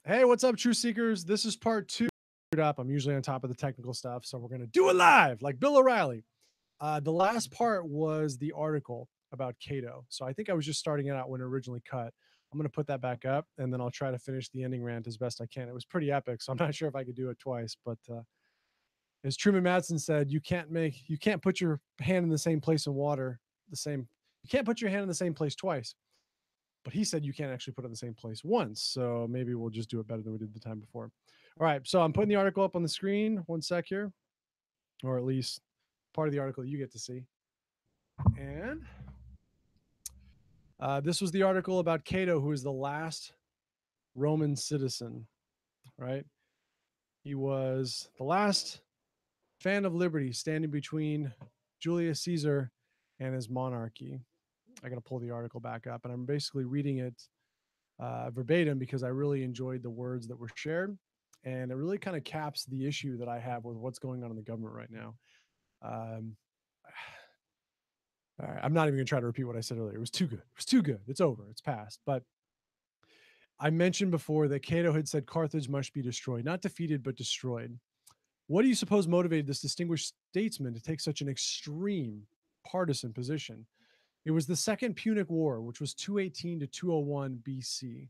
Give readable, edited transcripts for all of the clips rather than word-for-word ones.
Hey, what's up, Truth Seekers? This is part two. I'm usually on top of the technical stuff, so we're going to do it live like Bill O'Reilly. The last part was the article about Cato. So I think I was just starting it out when it originally cut. I'm going to put that back up, and then I'll try to finish the ending rant as best I can. It was pretty epic, so I'm not sure if I could do it twice. But as Truman Madsen said, you can't put your hand in the same place in water. You can't put your hand in the same place twice. But he said you can't actually put it in the same place once. So maybe we'll just do it better than we did the time before. All right. So I'm putting the article up on the screen. One sec here, or at least part of the article you get to see. And this was the article about Cato, who was the last Roman citizen, right? He was the last fan of liberty standing between Julius Caesar and his monarchy. I got to pull the article back up, and I'm basically reading it verbatim because I really enjoyed the words that were shared. And it really kind of caps the issue that I have with what's going on in the government right now. Um, all right, I'm not even going to try to repeat what I said earlier. It was too good. It was too good. It's over. It's past. But I mentioned before that Cato had said Carthage must be destroyed, not defeated, but destroyed. What do you suppose motivated this distinguished statesman to take such an extreme partisan position? It was the Second Punic War, which was 218 to 201 BC,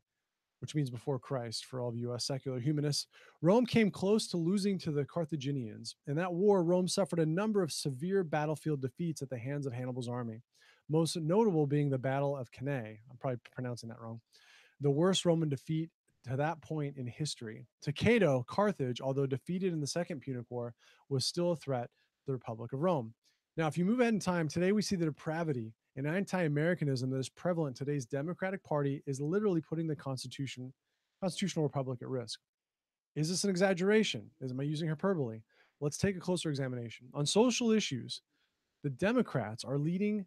which means before Christ for all of you secular humanists. Rome came close to losing to the Carthaginians. In that war, Rome suffered a number of severe battlefield defeats at the hands of Hannibal's army, most notable being the Battle of Cannae. I'm probably pronouncing that wrong. The worst Roman defeat to that point in history. To Cato, Carthage, although defeated in the Second Punic War, was still a threat to the Republic of Rome. Now, if you move ahead in time, today we see the depravity and anti-Americanism that is prevalent in today's Democratic Party is literally putting the constitutional republic at risk. Is this an exaggeration? Am I using hyperbole? Let's take a closer examination. On social issues, the Democrats are the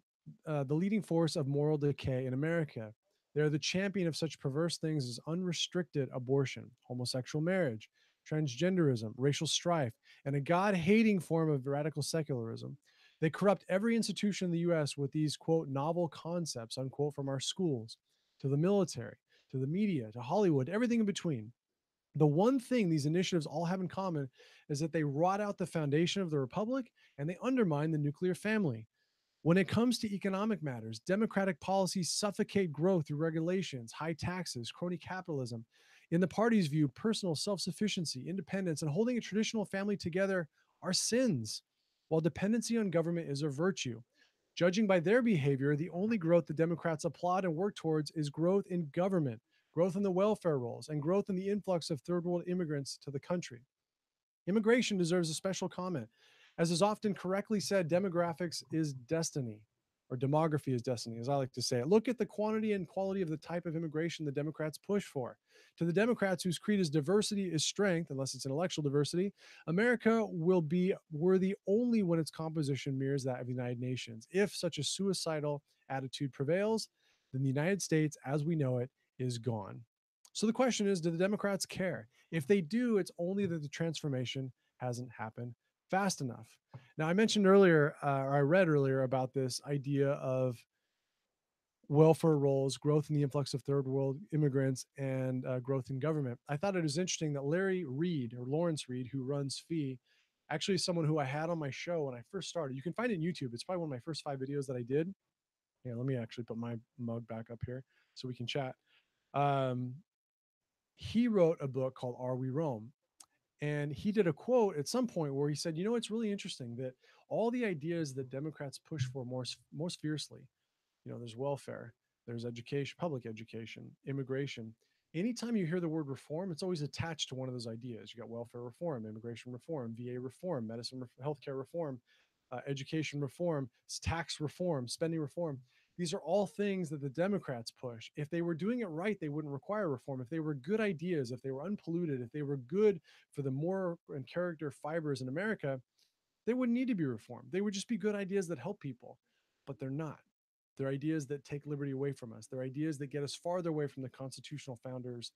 leading force of moral decay in America. They're the champion of such perverse things as unrestricted abortion, homosexual marriage, transgenderism, racial strife, and a God hating form of radical secularism. They corrupt every institution in the US with these, quote, novel concepts, unquote, from our schools to the military, to the media, to Hollywood, everything in between. The one thing these initiatives all have in common is that they rot out the foundation of the republic and they undermine the nuclear family. When it comes to economic matters, democratic policies suffocate growth through regulations, high taxes, crony capitalism. In the party's view, personal self sufficiency, independence, and holding a traditional family together are sins, while dependency on government is a virtue. Judging by their behavior, the only growth the Democrats applaud and work towards is growth in government, growth in the welfare rolls, and growth in the influx of third world immigrants to the country. Immigration deserves a special comment. As is often correctly said, demographics is destiny, or demography is destiny, as I like to say it. Look at the quantity and quality of the type of immigration the Democrats push for. To the Democrats whose creed is diversity is strength, unless it's intellectual diversity, America will be worthy only when its composition mirrors that of the United Nations. If such a suicidal attitude prevails, then the United States, as we know it, is gone. So the question is, do the Democrats care? If they do, it's only that the transformation hasn't happened fast enough. Now, I mentioned earlier, or I read earlier about this idea of welfare rolls, growth in the influx of third world immigrants, and growth in government. I thought it was interesting that Larry Reed, or Lawrence Reed, who runs FEE, actually is someone who I had on my show when I first started. You can find it on YouTube. It's probably one of my first 5 videos that I did. Yeah, let me actually put my mug back up here so we can chat. Um, he wrote a book called Are We Rome? And he did a quote at some point where he said, you know, it's really interesting that all the ideas that Democrats push for most fiercely, you know, there's welfare, there's education, public education, immigration. Anytime you hear the word reform, it's always attached to one of those ideas. You got welfare reform, immigration reform, VA reform, healthcare reform, education reform, tax reform, spending reform. These are all things that the Democrats push. If they were doing it right, they wouldn't require reform. If they were good ideas, if they were unpolluted, if they were good for the moral and character fibers in America, they wouldn't need to be reformed. They would just be good ideas that help people, but they're not. They're ideas that take liberty away from us. They're ideas that get us farther away from the constitutional founders'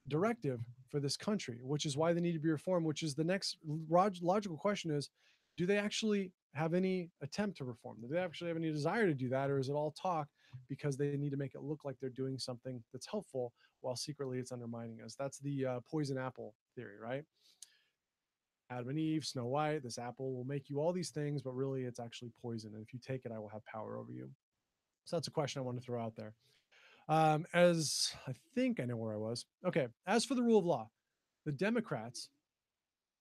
directive for this country, which is why they need to be reformed, which is the next logical question is, do they actually have any attempt to reform? Do they actually have any desire to do that? Or is it all talk because they need to make it look like they're doing something that's helpful while secretly it's undermining us. That's the poison apple theory, right? Adam and Eve, Snow White, this apple will make you all these things, but really it's actually poison. And if you take it, I will have power over you. So that's a question I want to throw out there. As I think I know where I was. Okay. As for the rule of law, the Democrats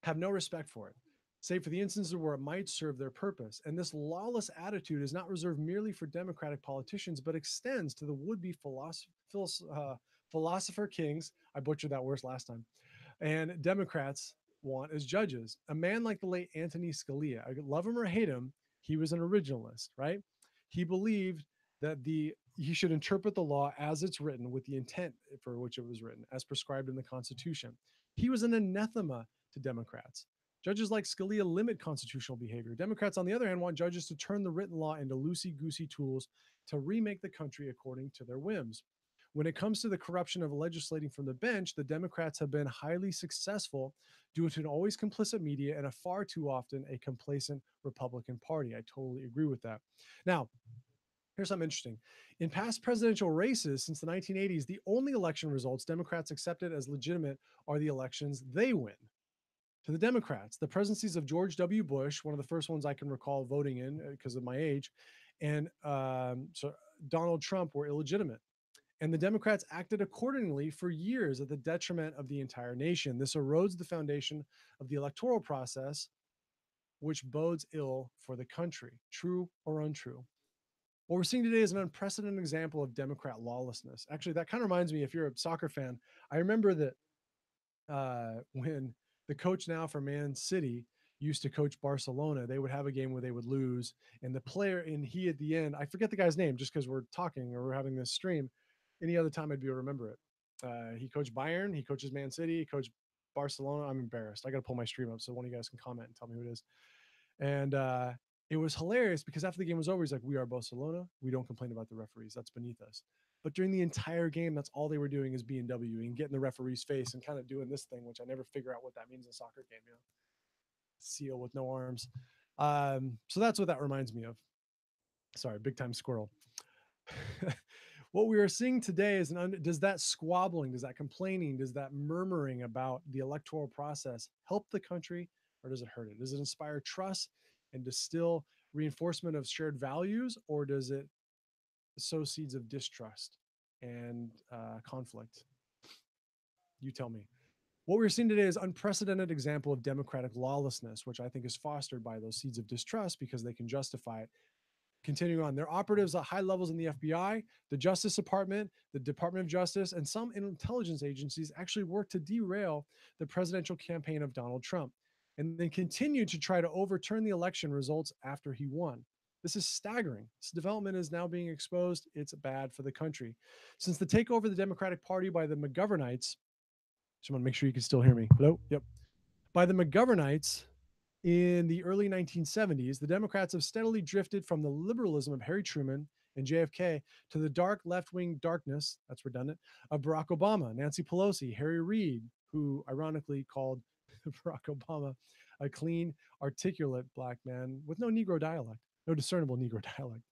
have no respect for it, save for the instances where it might serve their purpose. And this lawless attitude is not reserved merely for Democratic politicians, but extends to the would-be philosopher kings. I butchered that word last time. And Democrats want as judges. A man like the late Anthony Scalia, I love him or hate him, he was an originalist, right? He believed that he should interpret the law as it's written with the intent for which it was written, as prescribed in the Constitution. He was an anathema to Democrats. Judges like Scalia limit constitutional behavior. Democrats, on the other hand, want judges to turn the written law into loosey-goosey tools to remake the country according to their whims. When it comes to the corruption of legislating from the bench, the Democrats have been highly successful due to an always complicit media and a far too often a complacent Republican Party. I totally agree with that. Now, here's something interesting. In past presidential races since the 1980s, the only election results Democrats accepted as legitimate are the elections they win. To the Democrats, the presidencies of George W. Bush, one of the first ones I can recall voting in because of my age, and so Donald Trump were illegitimate. And the Democrats acted accordingly for years at the detriment of the entire nation. This erodes the foundation of the electoral process, which bodes ill for the country. True or untrue? What we're seeing today is an unprecedented example of Democrat lawlessness. Actually, that kind of reminds me, if you're a soccer fan, I remember that when the coach now for Man City used to coach Barcelona, they would have a game where they would lose. And the player, and he at the end, I forget the guy's name just because we're talking or we're having this stream. Any other time I'd be able to remember it. He coached Bayern, he coaches Man City, he coached Barcelona. I'm embarrassed. I got to pull my stream up so one of you guys can comment and tell me who it is. And it was hilarious because after the game was over, he's like, "We are Barcelona. We don't complain about the referees. That's beneath us." But during the entire game, that's all they were doing is B&W and getting the referee's face and kind of doing this thing, which I never figure out what that means in a soccer game. Seal with no arms. So that's what that reminds me of. Sorry, big time squirrel. What we are seeing today is does that squabbling, does that complaining, does that murmuring about the electoral process help the country or does it hurt it? Does it inspire trust and distill reinforcement of shared values, or does it sow seeds of distrust and conflict? You tell me. What we're seeing today is unprecedented example of democratic lawlessness, which I think is fostered by those seeds of distrust because they can justify it. Continuing on, there are operatives at high levels in the FBI, the Justice Department, the Department of Justice, and some intelligence agencies actually work to derail the presidential campaign of Donald Trump and then continue to try to overturn the election results after he won. This is staggering. This development is now being exposed. It's bad for the country. Since the takeover of the Democratic Party by the McGovernites, just want to make sure you can still hear me. Hello? Yep. By the McGovernites, in the early 1970s, the Democrats have steadily drifted from the liberalism of Harry Truman and JFK to the dark left-wing darkness, that's redundant, of Barack Obama, Nancy Pelosi, Harry Reid, who ironically called Barack Obama a clean, articulate black man with no Negro dialect, no discernible Negro dialect,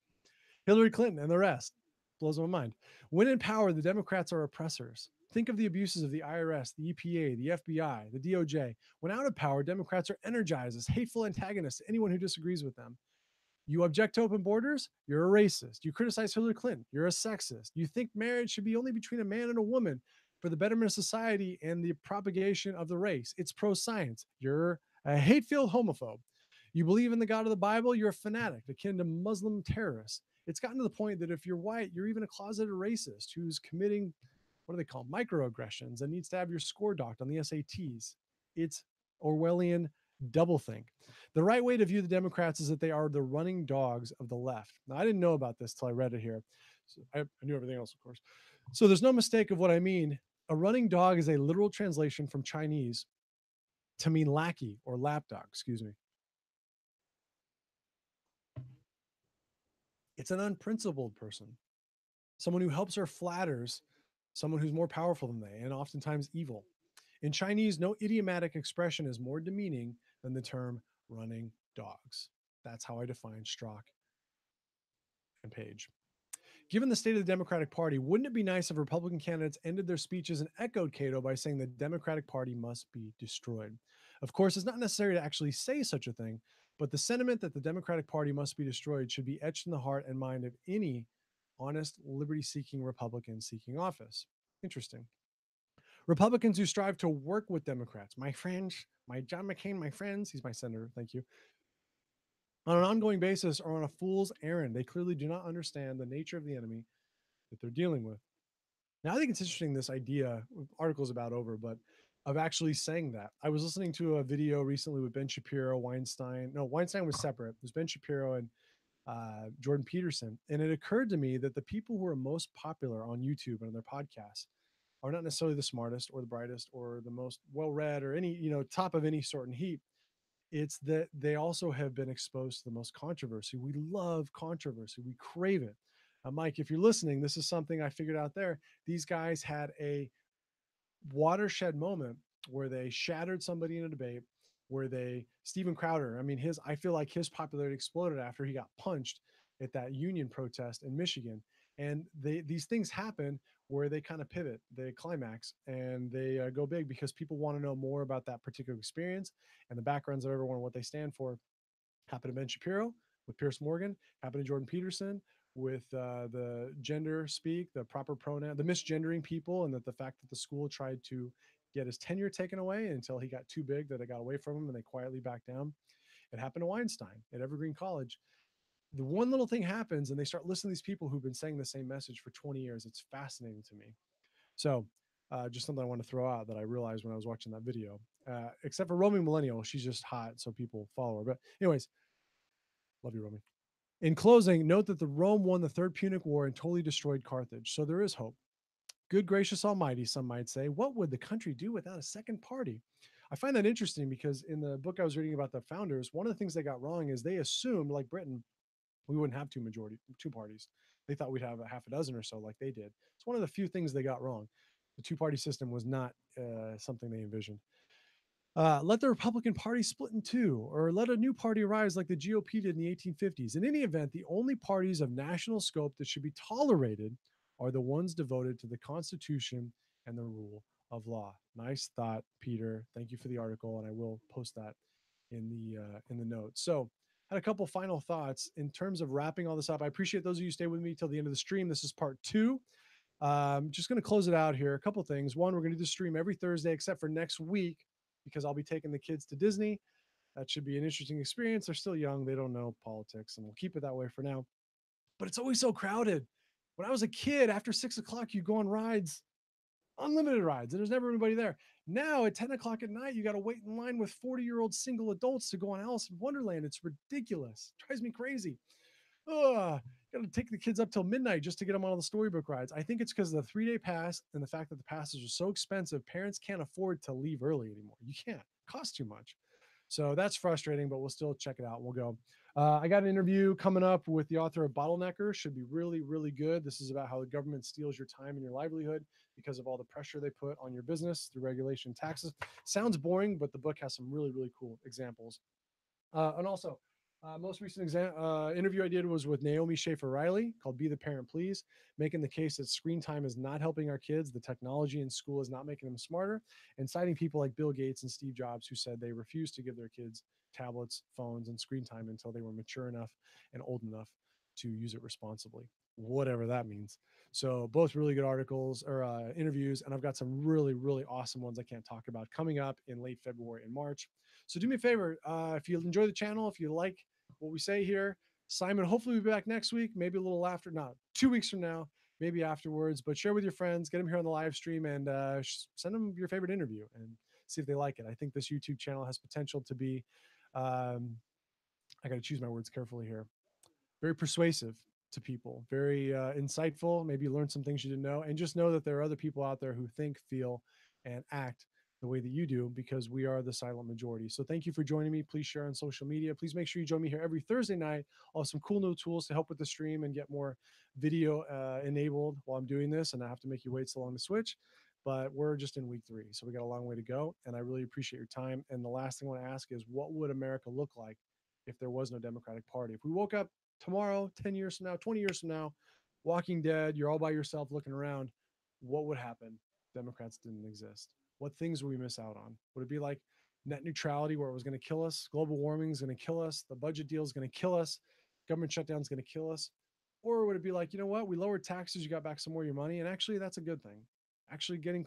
Hillary Clinton, and the rest. Blows my mind. When in power, the Democrats are oppressors. Think of the abuses of the IRS, the EPA, the FBI, the DOJ. When out of power, Democrats are energized as hateful antagonists to anyone who disagrees with them. You object to open borders? You're a racist. You criticize Hillary Clinton? You're a sexist. You think marriage should be only between a man and a woman for the betterment of society and the propagation of the race? It's pro-science. You're a hate-filled homophobe. You believe in the God of the Bible? You're a fanatic, akin to Muslim terrorists. It's gotten to the point that if you're white, you're even a closeted racist who's committing, what do they call, microaggressions and needs to have your score docked on the SATs. It's Orwellian doublethink. The right way to view the Democrats is that they are the running dogs of the left. Now, I didn't know about this till I read it here. So I knew everything else, of course. So there's no mistake of what I mean. A running dog is a literal translation from Chinese to mean lackey or lapdog, excuse me. It's an unprincipled person, someone who helps or flatters someone who's more powerful than they, and oftentimes evil. In Chinese, no idiomatic expression is more demeaning than the term running dogs. That's how I define Strzok and Page. Given the state of the Democratic Party, wouldn't it be nice if Republican candidates ended their speeches and echoed Cato by saying the Democratic Party must be destroyed? Of course, it's not necessary to actually say such a thing, but the sentiment that the Democratic Party must be destroyed should be etched in the heart and mind of any honest, liberty seeking Republican seeking office. Interesting. Republicans who strive to work with Democrats, my friends, my John McCain, my friends, he's my senator, thank you, on an ongoing basis are on a fool's errand. They clearly do not understand the nature of the enemy that they're dealing with. Now, I think it's interesting, this idea, article's about over, but of actually saying that. I was listening to a video recently with Ben Shapiro, Weinstein. No, Weinstein was separate. It was Ben Shapiro and Jordan Peterson. And it occurred to me that the people who are most popular on YouTube and on their podcasts are not necessarily the smartest or the brightest or the most well-read or any, top of any sort and heap. It's that they also have been exposed to the most controversy. We love controversy. We crave it. Mike, if you're listening, this is something I figured out there. These guys had a watershed moment where they shattered somebody in a debate, where Steven Crowder, I feel like his popularity exploded after he got punched at that union protest in Michigan. And these things happen where they kind of pivot, they climax, and they go big because people want to know more about that particular experience and the backgrounds of everyone and what they stand for. Happened to Ben Shapiro with Pierce Morgan, happened to Jordan Peterson with the gender speak, the proper pronoun, the misgendering people, and that the fact that the school tried to get his tenure taken away until he got too big that it got away from him and they quietly backed down. It happened to Weinstein at Evergreen College. The one little thing happens and they start listening to these people who've been saying the same message for 20 years. It's fascinating to me. So just something I want to throw out that I realized when I was watching that video, except for Roaming Millennial, she's just hot, so people follow her. But anyways, love you, Romy. In closing, note that the Rome won the Third Punic War and totally destroyed Carthage, so there is hope. Good gracious almighty, some might say, what would the country do without a second party? I find that interesting because in the book I was reading about the founders, one of the things they got wrong is they assumed, like Britain, we wouldn't have two parties. They thought we'd have a half a dozen or so like they did. It's one of the few things they got wrong. The two-party system was not something they envisioned. Let the Republican Party split in two, or let a new party arise like the GOP did in the 1850s. In any event, the only parties of national scope that should be tolerated are the ones devoted to the Constitution and the rule of law. Nice thought, Peter. Thank you for the article, and I will post that in the notes. So, had a couple final thoughts in terms of wrapping all this up. I appreciate those of you who stay with me till the end of the stream. This is part 2. Just going to close it out here. A couple things. One, we're going to do the stream every Thursday except for next week because I'll be taking the kids to Disney. That should be an interesting experience. They're still young. They don't know politics, and we'll keep it that way for now. But it's always so crowded. When I was a kid, after 6 o'clock, you go on rides, unlimited rides, and there's never anybody there. Now at 10 o'clock at night, you got to wait in line with 40-year-old single adults to go on Alice in Wonderland. It's ridiculous. It drives me crazy. Got to take the kids up till midnight just to get them on all the storybook rides. I think it's because of the 3-day pass and the fact that the passes are so expensive. Parents can't afford to leave early anymore. You can't. It costs too much. So that's frustrating, but we'll still check it out. We'll go. I got an interview coming up with the author of Bottlenecker. Should be really, really good. This is about how the government steals your time and your livelihood because of all the pressure they put on your business through regulation, taxes. Sounds boring, but the book has some really, really cool examples. And also, most recent interview I did was with Naomi Schaefer Riley called Be the Parent Please, making the case that screen time is not helping our kids. The technology in school is not making them smarter, and citing people like Bill Gates and Steve Jobs who said they refused to give their kids tablets, phones, and screen time until they were mature enough and old enough to use it responsibly, whatever that means. So both really good articles or interviews, and I've got some really, really awesome ones I can't talk about coming up in late February and March. So do me a favor, if you enjoy the channel, if you like what we say here, Simon hopefully will be back next week, maybe a little after, not 2 weeks from now, maybe afterwards, but share with your friends, get them here on the live stream, and send them your favorite interview and see if they like it. I think this YouTube channel has potential to be, I got to choose my words carefully here, very persuasive to people, very insightful. Maybe you learn some things you didn't know, and just know that there are other people out there who think, feel, and act the way that you do, because we are the silent majority. So thank you for joining me. Please share on social media. Please make sure you join me here every Thursday night. I'll have some cool new tools to help with the stream and get more video enabled while I'm doing this, and I have to make you wait so long to switch. But we're just in week 3, so we got a long way to go, and I really appreciate your time. And the last thing I want to ask is, what would America look like if there was no Democratic Party? If we woke up tomorrow, 10 years from now, 20 years from now, Walking Dead, you're all by yourself looking around. What would happen? Democrats didn't exist. What things would we miss out on? Would it be like net neutrality where it was going to kill us? Global warming is going to kill us. The budget deal is going to kill us. Government shutdown is going to kill us. Or would it be like, you know what? We lowered taxes. You got back some more of your money. And actually, that's a good thing. Actually, getting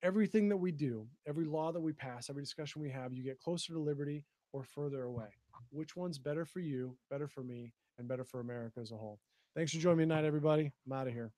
everything that we do, every law that we pass, every discussion we have, you get closer to liberty or further away. Which one's better for you, better for me, and better for America as a whole? Thanks for joining me tonight, everybody. I'm out of here.